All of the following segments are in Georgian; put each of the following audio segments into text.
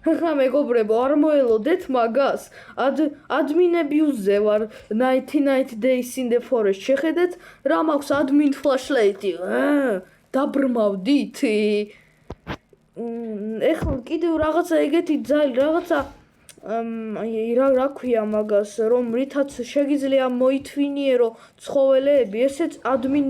ხა მეგობრებო, არ მოელოდეთ მაგას. admin-abuse-ზე ვარ 99 days in the forest. შეხედეთ, რა მაქვს admin flashlight-ი. დაბრმავდით. ეხლა კიდევ რაღაცა ეგეთი ძალი, რაღაცა რა ქვია მაგას, რომ რითაც შეგიძლია მოითვინიერო ცხოველეები, ესეც admin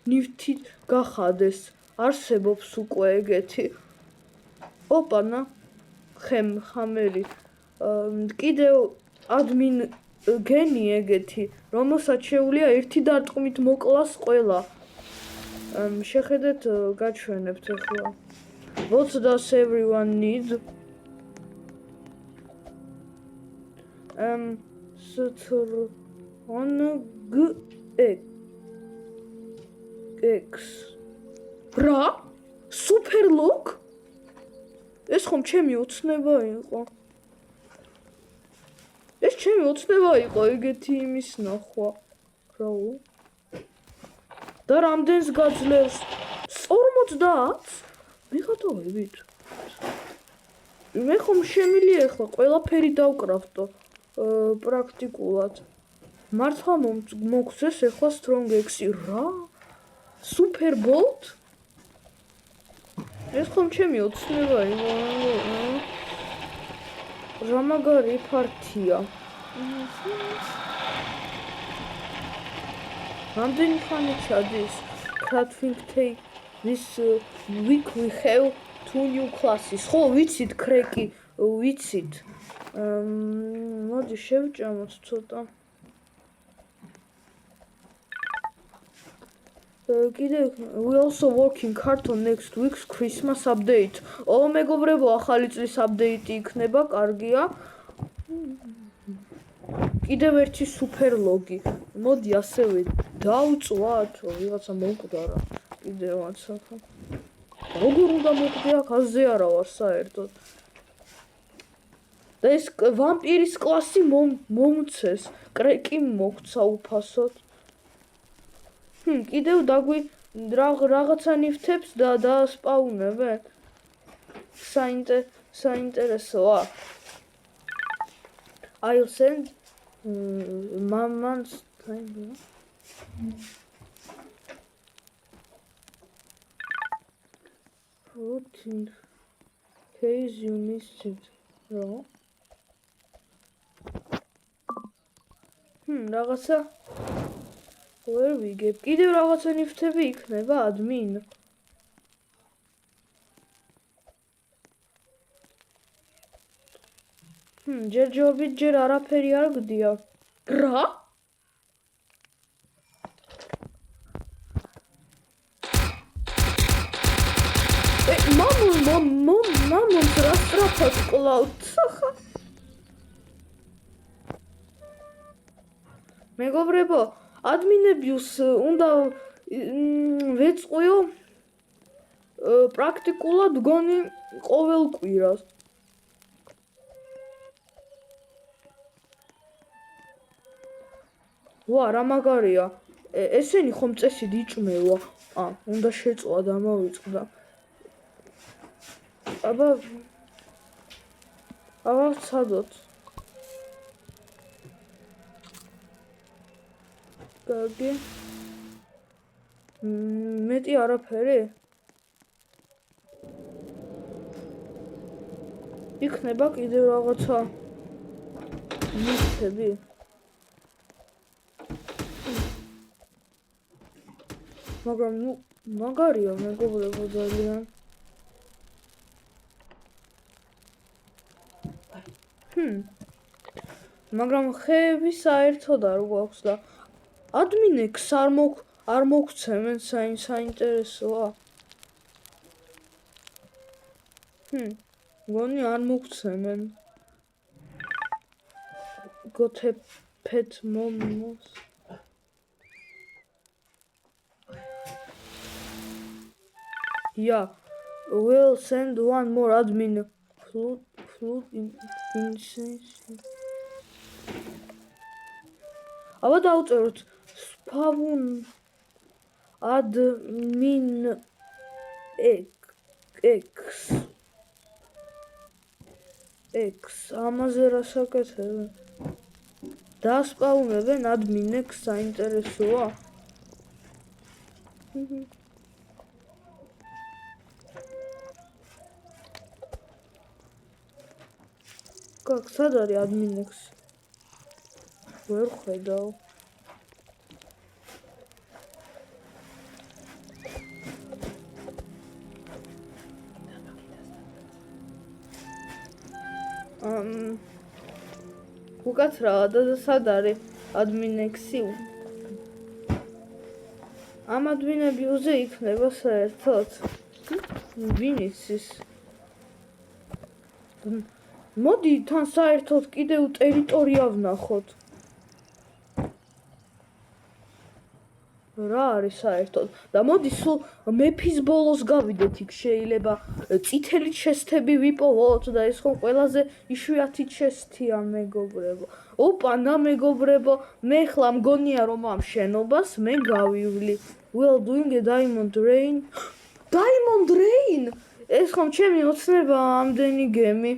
ნივთით გახადეს. არსებობს უკვე ეგეთი. ოპანა ხამერი. კიდევ admin გენი ეგეთი, რომელსაც შეუძლია ერთი დარტყმით მოკლას ყველა. შეხედეთ, გაჩვენებთ ახლა. What does everyone need? X. რა? Super look? ეს ხომ ჩემი ოცნება იყო. ეს ჩემი ოცნება იყო ეგეთი იმის ნახვა. რაო? და რამდენს გაძლევს? 50? მიღატოვებით. მე ხომ შემიძლია ახლა ყველაფერი დავკრავტო პრაქტიკულად. მართლა მოგცეს ახლა strong X-ი რა? Super bolt? ეს ხომ ჩემი ოცნება იყო. რა მაგარი პარტია. რამდენი ხანი ჩადის? Crafting take this week we have 2 new classes. ხო, ვიცით კრეკი, ვიცით. მოდი შევჭამოთ ცოტა. We also working hard on next week's Christmas update. მეგობრებო, ახალი წლის აპდეიტი იქნება, კარგია. კიდევ ერთი super log-ი. მოდი ასევე დავწვათ, ვიღაცა მოვკვდარა. კიდევაც ახლა. როგორ უნდა მოვკვდე აქ, აზე არა ვარ საერთოდ. და ეს ვამპირის კლასი მომცეს, კრეკი მოგცა უფასოდ. კიდევ რაღაცა ნივთებს დასპაუნებენ. საინტერესოა. I'll send mama's time. In case you missed it. No. რაღაცა ვერ ვიგებ. კიდევ რაღაცა ნივთები იქნება admin. ჯერჯერობით ჯერ არაფერი არ გდია. რა? მამონს რა სწრაფად კლავთ? მეგობრებო, admin-abuse უნდა ვეწყიო პრაქტიკულად გონი ყოველ კვირას. ვა, რა მაგარია. ესენი ხომ წესით იჭმევა. უნდა შეწვა და მოვიწყდა. აბა ვცადოთ. კარგი. მეტი არაფერი? იქნება კიდევ რაღაცა ნივთები. მაგრამ მაგარია მეგობრებო ძალიან. მაგრამ ხეები საერთოდ არ გვაქვს და admin-ს არ მოგცემენ საინტერესოა. გონი არ მოგცემენ. Pet momos. Yeah, we'll send one more admin flood incense. აბა დავწეროთ spawn admin X. X, ამაზე რა საკეთებენ? დასპაუნებენ admin X საინტერესოა? Как, სად არის admin X? ვერ ხედავ. უკაცრავად სად არის admin X-ი? ამ admin-ებზე იქნება საერთოდ? ვინ იცის? მოდი თან საერთოდ კიდევ ტერიტორია ვნახოთ. რა არის საერთოდ? და მოდი სულ მეფის ბოლოს გავიდეთ იქ შეიძლება წითელი ჩესტები ვიპოვოთ და ეს ხო ყველაზე იშვიათი ჩესტია მეგობრებო. ოპანა მეგობრებო, მე ხლა მგონია რომ ამ შენობას მე გავივლი. Well doing a diamond rain. Diamond rain? ეს ხომ ჩემი ოცნება ამდენი გემი.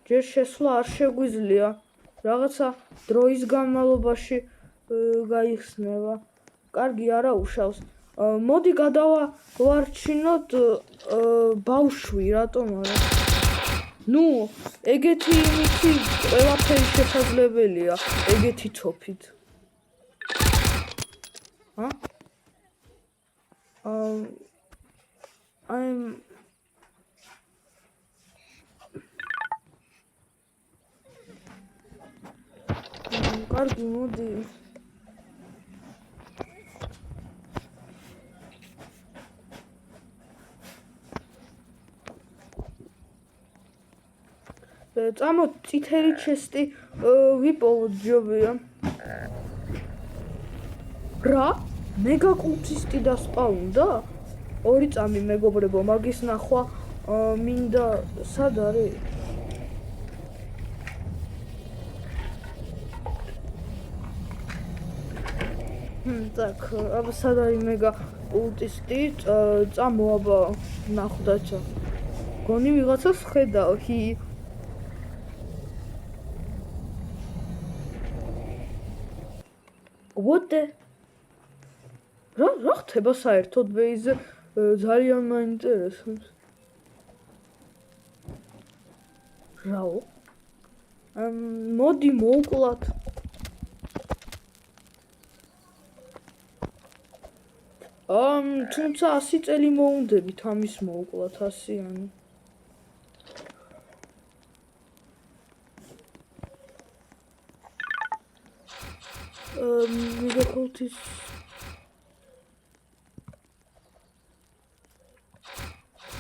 ჯერ შესვლა არ შეგვიძლია. რაღაცა დროის განმავლობაში გაიხსნება. კარგი არა უშავს. მოდი გადავარჩინოთ ბავშვი, რატომ არა? ნუ, ეგეთი იმითი ყველაფერი შესაძლებელია, ეგეთი თოფით. კარგი, მოდი. წამო წითელი ჩესტი ვიპოვოთ ჯობია. რა? მეგაკულტისტი დასპაუნდა? 2 წამი მეგობრებო, მაგის ნახვა მინდა სად არის? Так, აბა სად არის მეგაკულტისტი? წამო აბა ნახვდაჩა. გონი ვიღაცას ხედავ, What the? რა ხდება საერთოდ ბეიზე? ძალიან მაინტერესებს. რაო? მოდი მოვკლათ. თუმცა 100 წელი მოუნდებით ამის მოვკლათ 100-იანი. მეგაკულტის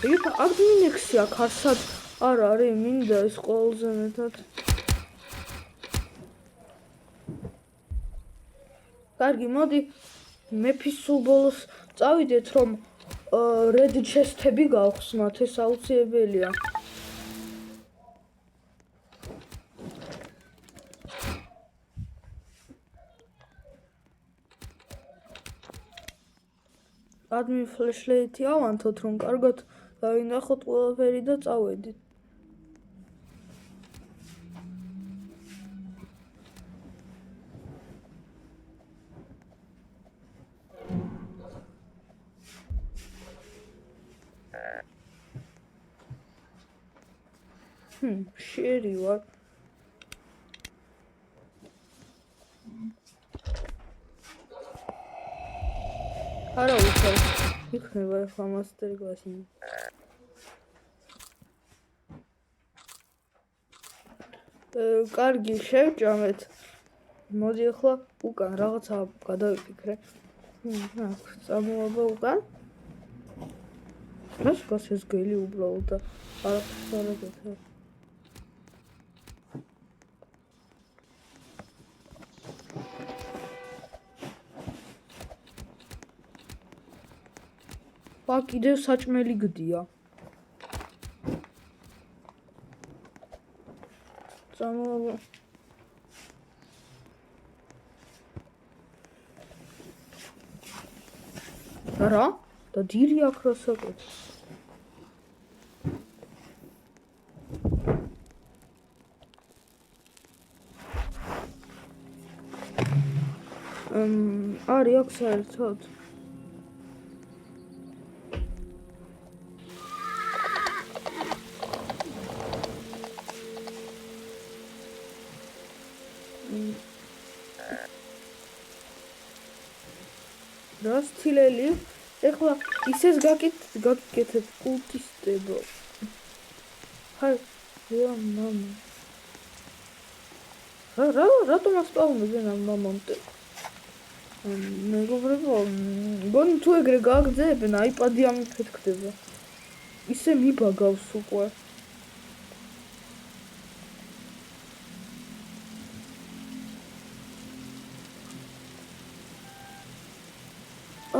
ეგ admin X-ი აქ ასად არ არის, მინდა ეს ყველაზე მეტად. კარგი, მოდი მეფის სულ ბოლოს წავიდეთ, რომ red chest-ები გავხსნათ, ეს აუცილებელია. admin flashlight-ი ავანთოთ, რომ კარგად დავინახოთ ყველაფერი და წავედით. შერი ვარ. არა უშავ. იქნება ახლა master class-ი. კარგი, შევჭამეთ. მოდი ახლა უკან რაღაცა გადავიფიქრე. წამოაბა უკან. რას გას ეს გელი უბრალოდ და არაფერს არ აკეთებ. კიდევ საჭმელი გდია. წამოაბა. რა? და დირი აქ რა საკეთებს? არის აქ საერთოდ რას თილელი ეხლა ისეს გაკეთებ კულტისტებო ჰაი რა მამა რატომ ასპაუნებენ ამ მომენტზე მეგობრებო გონი თუ ეგრე გააგზავნებენ აიპადი ამით ხდება ისე მიბაგავს უკვე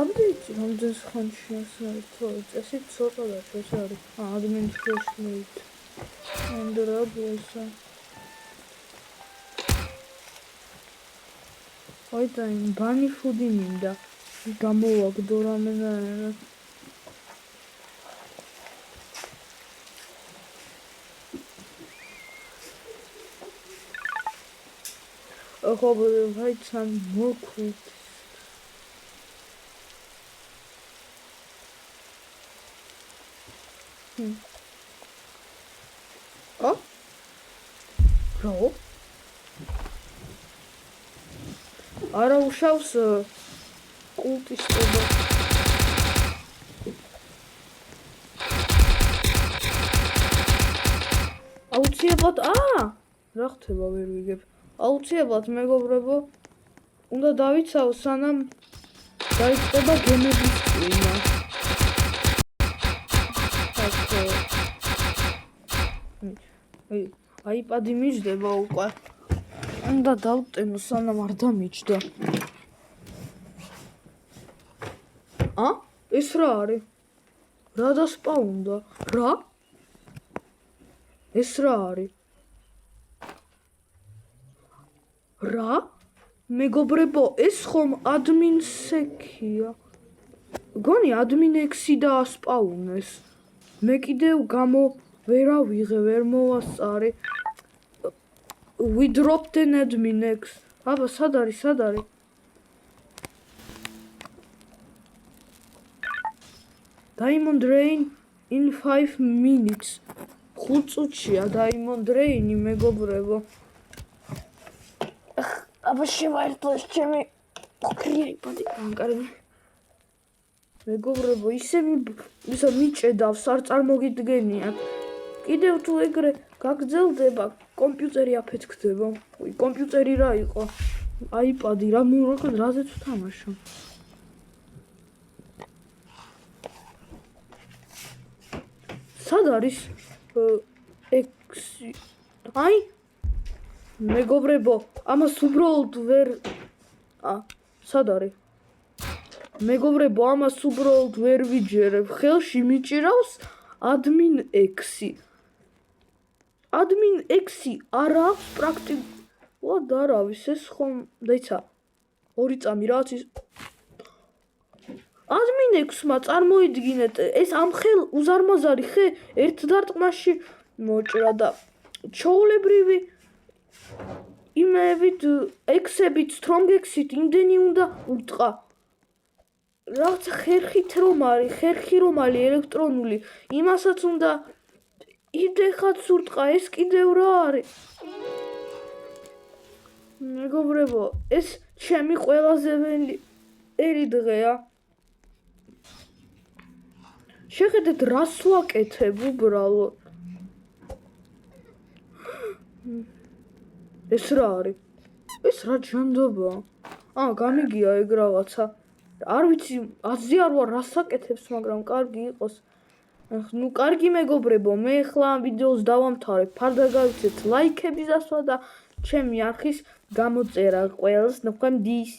აბდეიტი რამდენს ხანში საერთოდ წესი ცოტა და ეს არის administration ანდრა ბოსა Heute ein Bunny Foodie minda. Gamoak doramena. Ich habe heute ein Moku. Oh? Bro? არა უშავს კულტისტობა აუცილებლად რა ხდება ვერ ვიგებ აუცილებლად მეგობრებო უნდა დავიცავ სანამ დაიწყება გემების წვიმა აიპადი მიჯდება უკვე უნდა დავტენო სანამ არ დამიჯდა. ეს რა არის? რა დასპაუნდა? რა? ეს რა არის? რა? მეგობრებო, ეს ხომ ადმინსექია. გონი ადმინექსი დაასპაუნეს. მე კიდევ ვერ ავიღე, ვერ მოვასწარე. We dropped an admin X. აბა, სად არის? Diamond Rain in 5 minutes. 5 წუთშია Diamond Rain-ი, მეგობრებო. აბა, შევაერთო ეს ჩემი კრიაიპადი ანკარები. მეგობრებო, ისე მიჭედავს, არ წარმოგიდგენიათ. კიდევ თუ ეგრე გაგრძელდება კომპიუტერი აფეთქდება. კომპიუტერი რა იყო? აიპადი რა რაზეც ვთამაშო. სად არის? მეგობრებო, ამას უბრალოდ ვერ სად არის? მეგობრებო, ამას უბრალოდ ვერ ვიჯერებ. ხელში მიჭირავს admin X-ი. Admin X-ი არ აქვს პრაქტიკულად არავის ეს ხომ დაიცა 2 წამი რაც ის Admin X-მა წარმოიდგინეთ ეს ამ ხელ უზარმაზარი ხე ერთ დარტყმაში მოჭრა და ჩაოლებრივი იმებით X-ებით strong X-ით იმდენი უნდა უტყა რაც ხერხი რომ არის ელექტრონული იმასაც უნდა იდეხაც ურტყა ეს კიდევ რა არის მეგობრებო ეს ჩემი ყველაზე ველი დღეა შეხედეთ რას ვაკეთებ უბრალოდ ეს რა არის ეს რა ჯანდობაა გამიგია ეგ რაღაცა არ ვიცი აზრი არ ვარ რას აკეთებს მაგრამ კარგი იყოს ნუ კარგი მეგობრებო მე ახლა ამ ვიდეოს დავამთავრებ ფარდა გავიცეთ ლაიქების დასვა და ჩემი არხის გამოწერა ყველას ნახვამდის